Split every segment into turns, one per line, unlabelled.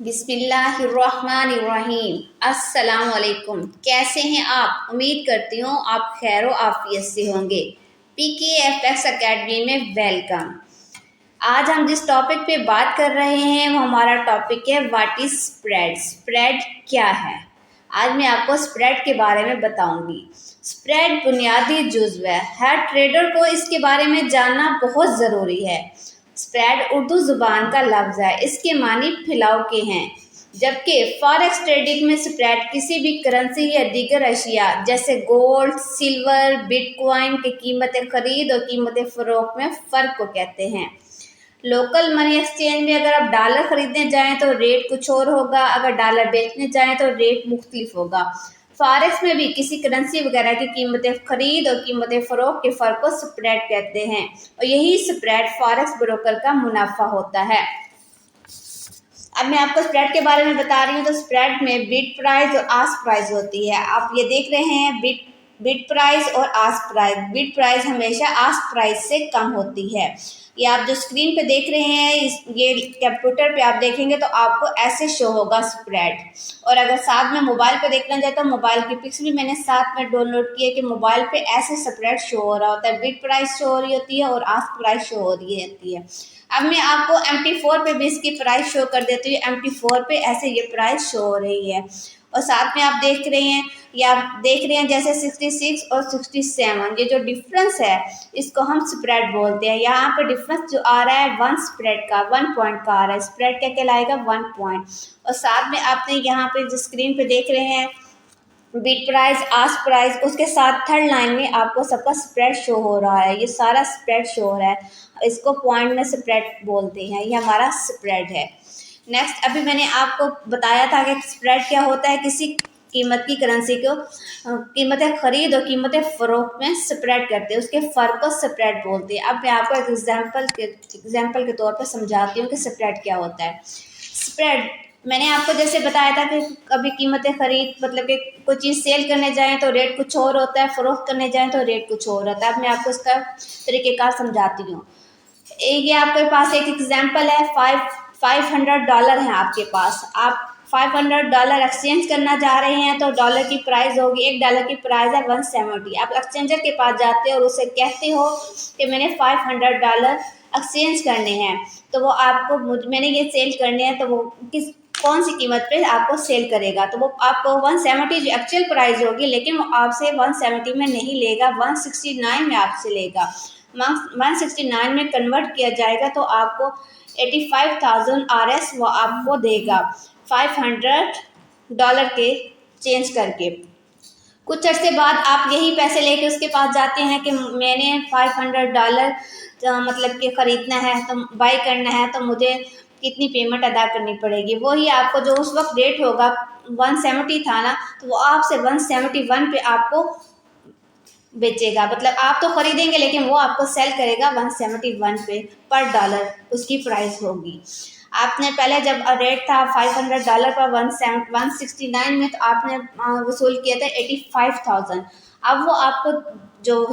बिस्मिल्लाहिर्रहमानिर्रहीम। अस्सलाम वालेकुम। कैसे हैं आप? उम्मीद करती हूँ आप खैर आफियत से होंगे। PKFX अकेडमी में वेलकम। आज हम जिस टॉपिक पे बात कर रहे हैं वो हमारा टॉपिक है व्हाट इज स्प्रेड। स्प्रेड क्या है? आज मैं आपको स्प्रेड के बारे में बताऊंगी। स्प्रेड बुनियादी जुज़्व है, हर ट्रेडर को इसके बारे में जानना बहुत ज़रूरी है। स्प्रेड उर्दू ज़ुबान का लफ्ज़ है, इसके मानी फैलाव के हैं, जबकि फॉरेक्स ट्रेडिंग में स्प्रेड किसी भी करेंसी या दीगर अशिया जैसे गोल्ड, सिल्वर, बिटकॉइन की कीमत खरीद और कीमत फ़रोख्त में फ़र्क को कहते हैं। लोकल मनी एक्सचेंज में अगर आप डॉलर खरीदने जाएं तो रेट कुछ और होगा, अगर डॉलर बेचने जाएं तो रेट मुख्तलिफ होगा। फॉरेक्स में भी किसी करेंसी वगैरह की कीमतें खरीद और कीमतें फरोख्त के फ़र्क को स्प्रेड कहते हैं और यही स्प्रेड फॉरेक्स ब्रोकर का मुनाफा होता है। अब मैं आपको स्प्रेड के बारे में बता रही हूँ। तो स्प्रेड में बिड प्राइस और आस्क प्राइस होती है। आप ये देख रहे हैं बिड प्राइस और आस्क प्राइस। बिड प्राइस हमेशा आस्क प्राइस से कम होती है। ये आप जो स्क्रीन पे देख रहे हैं, ये कंप्यूटर पे आप देखेंगे तो आपको ऐसे शो होगा स्प्रेड। और अगर साथ में मोबाइल पे देखना चाहे तो मोबाइल की पिक्स भी मैंने साथ में डाउनलोड की है कि मोबाइल पे ऐसे स्प्रेड शो हो रहा होता है। बिड प्राइस शो हो रही होती है और आस्क प्राइस शो हो रही होती है। अब मैं आपको MT4 पे भी इसकी प्राइस शो कर देती हूँ। MT4 पे ऐसे ये प्राइस शो हो रही है और साथ में आप देख रहे हैं, ये आप देख रहे हैं जैसे 66 और 67, ये जो डिफरेंस है इसको हम स्प्रेड बोलते हैं। यहाँ पे डिफरेंस जो आ रहा है 1 स्प्रेड का, 1 पॉइंट का आ रहा है। स्प्रेड क्या कहलाएगा? 1 पॉइंट। और साथ में आपने यहाँ पे जो स्क्रीन पे देख रहे हैं बिड प्राइस, आस्क प्राइस, उसके साथ थर्ड लाइन में आपको सबका स्प्रेड शो हो रहा है। ये सारा स्प्रेड शो हो रहा है, इसको पॉइंट में स्प्रेड बोलते हैं। ये हमारा स्प्रेड है। नेक्स्ट, अभी मैंने आपको बताया था कि स्प्रेड क्या होता है। किसी कीमत की करेंसी को कीमतें खरीद और कीमतें फरोख्त में स्प्रेड करते हैं, उसके फ़र्क को स्प्रेड बोलते हैं। अब मैं आपको एक एग्जाम्पल के तौर पर समझाती हूँ कि स्प्रेड क्या होता है। स्प्रेड मैंने आपको जैसे बताया था कि कभी कीमतें खरीद मतलब कि कोई चीज़ सेल करने जाएं तो रेट कुछ और होता है, फरोख्त करने जाएं तो रेट कुछ और होता है। अब मैं आपको इसका तरीक़ेकार समझाती हूँ। ये आपके पास एक एग्जांपल है। $500 है आपके पास। आप $500 एक्सचेंज करना चाह रहे हैं तो डॉलर की प्राइस होगी, $1 की प्राइस है 170। आप एक्सचेंजर के पास जाते हो और उसे कहते हो कि मैंने $500 एक्सचेंज करने हैं, तो वो आपको मैंने ये सेल करने हैं, तो वो कौन सी कीमत पे आपको सेल करेगा? तो वो आपको 170 जो एक्चुअल प्राइस होगी, लेकिन वो आपसे 170 में नहीं लेगा, 169 में आपसे लेगा। 169 में कन्वर्ट किया जाएगा तो आपको 85,000 RS वो आपको देगा $500 के चेंज करके। कुछ अर्से बाद आप यही पैसे लेके उसके पास जाते हैं कि मैंने $500 मतलब कि ख़रीदना है, तो बाई करना है, तो मुझे कितनी पेमेंट अदा करनी पड़ेगी। वही आपको जो उस वक्त रेट होगा 170 था ना, तो वो आपसे 171 पे आपको बेचेगा। मतलब आप तो खरीदेंगे लेकिन वो आपको सेल करेगा 171 पे पर डॉलर, उसकी प्राइस होगी। आपने पहले जब रेट था $500 पर 169 में, तो आपने वसूल किया था 85,000। अब वो आपको जो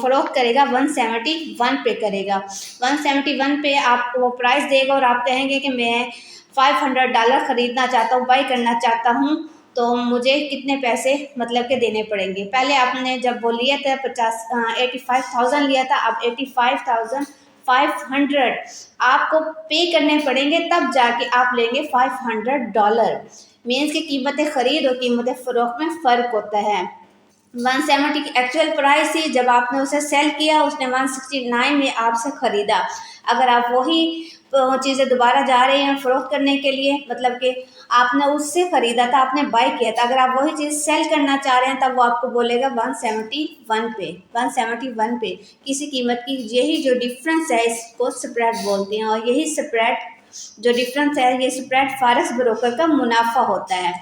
फरोख्त करेगा 171 पे करेगा। 171 पे आपको वो प्राइस देगा और आप कहेंगे कि मैं $500 ख़रीदना चाहता हूँ, बाई करना चाहता हूँ, तो मुझे कितने पैसे मतलब के देने पड़ेंगे। पहले आपने जब वो लिया था 85,000 लिया था, अब 85,500 आपको पे करने पड़ेंगे, तब जाके आप लेंगे $500। मीन्स की कीमतें खरीद और कीमतें फरोख्त में फ़र्क होता है। 170 की एक्चुअल प्राइस थी, जब आपने उसे सेल किया उसने 169 में आपसे ख़रीदा। अगर आप वही चीज़ें दोबारा जा रहे हैं फ़रोख्त करने के लिए, मतलब कि आपने उससे ख़रीदा था, आपने बाई किया था, अगर आप वही चीज़ सेल करना चाह रहे हैं तब वो आपको बोलेगा 171 पे किसी कीमत की। यही जो डिफरेंस है इसको स्प्रेड बोलते हैं और यही स्प्रेड जो डिफरेंस है, ये स्प्रेड फॉरेक्स ब्रोकर का मुनाफा होता है।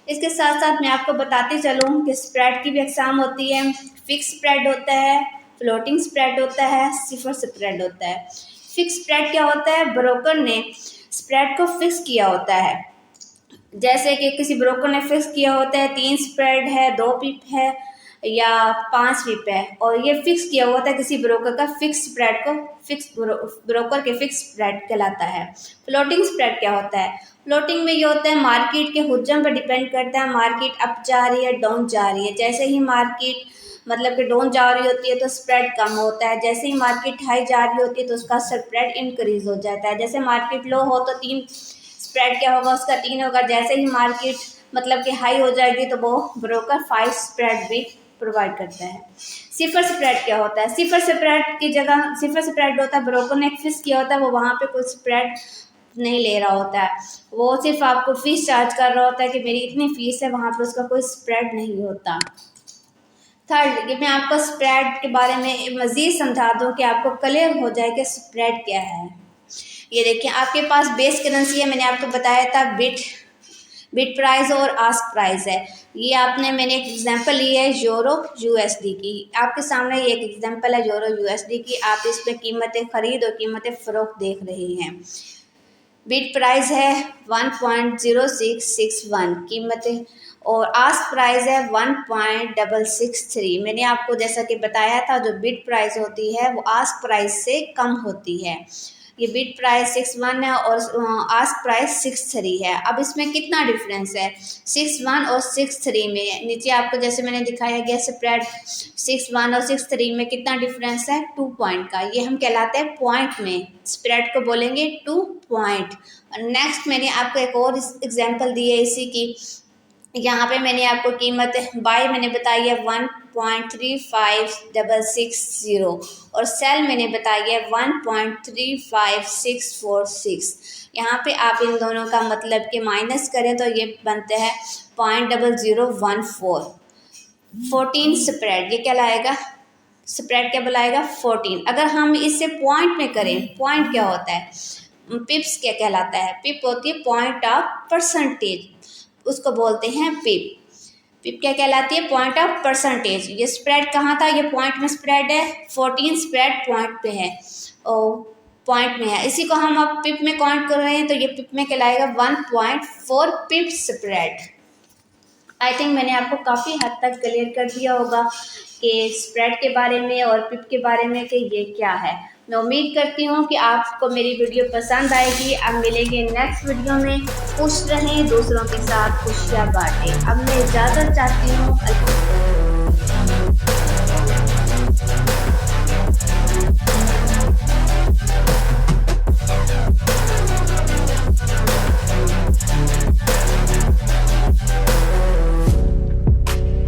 इसके साथ साथ मैं आपको बताती चलूँ कि स्प्रेड की भी अक़साम होती है। फिक्स स्प्रेड होता है, फ्लोटिंग स्प्रेड होता है, सिफर स्प्रेड होता है। फिक्स स्प्रेड क्या होता है? ब्रोकर ने स्प्रेड को फिक्स किया होता है। जैसे कि किसी ब्रोकर ने फिक्स किया होता है 3 स्प्रेड है, 2 पिप है, या 5 पिप है और ये फिक्स किया हुआ था किसी ब्रोकर का, फिक्स स्प्रेड को फिक्स ब्रोकर के फिक्स स्प्रेड कहलाता है। फ्लोटिंग स्प्रेड क्या होता है? फ्लोटिंग में ये होता है मार्केट के हुज्जम पर डिपेंड करता है, मार्केट अप जा रही है डाउन जा रही है। जैसे ही मार्केट मतलब कि डाउन जा रही होती है तो स्प्रेड कम होता है, जैसे ही मार्केट हाई जा रही होती है तो उसका स्प्रेड इंक्रीज हो जाता है। जैसे मार्केट लो हो तो 3 स्प्रेड क्या होगा उसका 3 होगा, जैसे ही मार्केट मतलब कि हाई हो जाएगी तो वो ब्रोकर 5 स्प्रेड भी प्रोवाइड करता है। सिफर स्प्रेड क्या होता है? सिफर स्प्रेड की जगह सिफर स्प्रेड होता है, ब्रोकर ने एक फिक्स किया होता है, वो वहाँ पे कोई स्प्रेड नहीं ले रहा होता है, वो सिर्फ आपको फीस चार्ज कर रहा होता है कि मेरी इतनी फीस है, वहाँ पे उसका कोई स्प्रेड नहीं होता। थर्ड, ये मैं आपको स्प्रेड के बारे में मज़ीद समझा दूँ कि आपको क्लियर हो जाए कि स्प्रेड क्या है। ये देखिए आपके पास बेस करेंसी है, मैंने आपको बताया था बिट प्राइस और आस्क प्राइस है। ये मैंने एक एग्जांपल ली है यूरो यूएसडी की, आपके सामने ये एक एग्जांपल है यूरो यूएसडी की। आप इस पे कीमतें खरीद और कीमतें फरोख्त देख रहे हैं। बिट प्राइस है 1.0661 कीमतें और आस्क प्राइस है 1.663। मैंने आपको जैसा कि बताया था जो बिट प्राइस होती है वो आस्क प्राइस से कम होती है। ये बिट प्राइस 61 है और आस्क प्राइस 63 है। अब इसमें कितना डिफरेंस है 61 और 63 में? नीचे आपको जैसे मैंने दिखाया गया स्प्रेड 61 और 63 में कितना डिफरेंस है 2 पॉइंट का। ये हम कहलाते हैं पॉइंट में, स्प्रेड को बोलेंगे 2 पॉइंट। नेक्स्ट मैंने आपको एक और एग्जांपल दी है इसी की। यहाँ पे मैंने आपको कीमत बाय मैंने बताई है 1.35660 और सेल मैंने बताई है 1.35646। यहाँ पे आप इन दोनों का मतलब कि माइनस करें तो ये बनते हैं 0.0014। 14 स्प्रेड, ये क्या लाएगा स्प्रेड क्या बुलाएगा 14। अगर हम इसे पॉइंट में करें, पॉइंट क्या होता है? पिप्स क्या कहलाता है? पिप होती है पॉइंट ऑफ परसेंटेज, उसको बोलते हैं पिप। पिप क्या कहलाती है? Point of percentage. ये स्प्रेड कहाँ था? ये पॉइंट में स्प्रेड है, 14 स्प्रेड पॉइंट पे है और पॉइंट में है। इसी को हम अब पिप में काउंट कर रहे हैं तो ये पिप में कहलाएगा 1.4 पिप स्प्रेड। आई थिंक मैंने आपको काफ़ी हद तक क्लियर कर दिया होगा कि स्प्रेड के बारे में और पिप के बारे में कि ये क्या है। मैं उम्मीद करती हूँ कि आपको मेरी वीडियो पसंद आएगी। अब मिलेंगे नेक्स्ट वीडियो में। खुश रहें, दूसरों के साथ खुशियाँ बांटें। अब मैं इजाज़त चाहती हूँ।